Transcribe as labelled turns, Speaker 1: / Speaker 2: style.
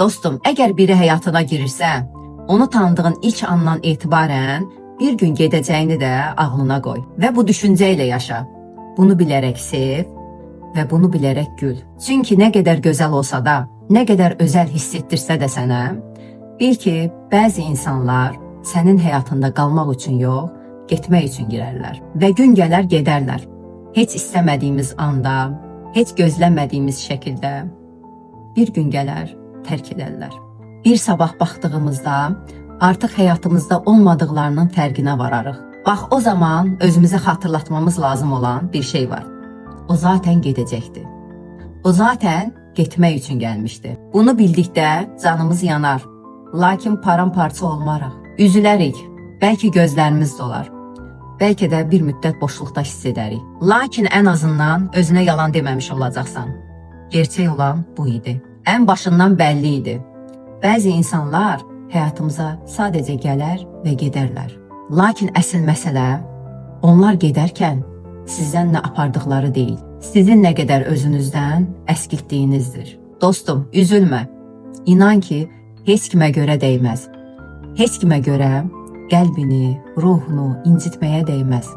Speaker 1: Dostum, əgər biri həyatına girirsə, onu tanıdığın ilk andan etibarən bir gün gedəcəyini də ağlına qoy və bu düşüncə ilə yaşa. Bunu bilərək sev və bunu bilərək gül. Çünki nə qədər gözəl olsa da, nə qədər özəl hiss etdirsə də sənə, bil ki, bəzi insanlar sənin həyatında qalmaq üçün yox, getmək üçün girərlər və gün gələr gedərlər. Heç istəmədiyimiz anda, heç gözləmədiyimiz şəkildə bir gün gələr, tərk edərlər. Bir sabah baxdığımızda artıq həyatımızda olmadıqlarının fərqinə vararıq. Bax, o zaman özümüzə xatırlatmamız lazım olan bir şey var. O zaten gedəcəkdir. O zaten getmək üçün gəlmişdi. Bunu bildikdə canımız yanar. Lakin paramparça olmarıq. Üzülərik. Bəlkə gözlərimiz dolar. Bəlkə də bir müddət boşluqda hiss edərik. Lakin ən azından özünə yalan deməmiş olacaqsan. Gerçək olan bu idi. Ən başından bəlli idi. Bəzi insanlar həyatımıza sadəcə gələr və gedərlər. Lakin əsl məsələ onlar gedərkən sizdən nə apardıqları deyil, sizin nə qədər özünüzdən əskiltdiyinizdir. Dostum, üzülmə. İnan ki, heç kimə görə dəyməz. Heç kimə görə qəlbini, ruhunu incitməyə dəyməz.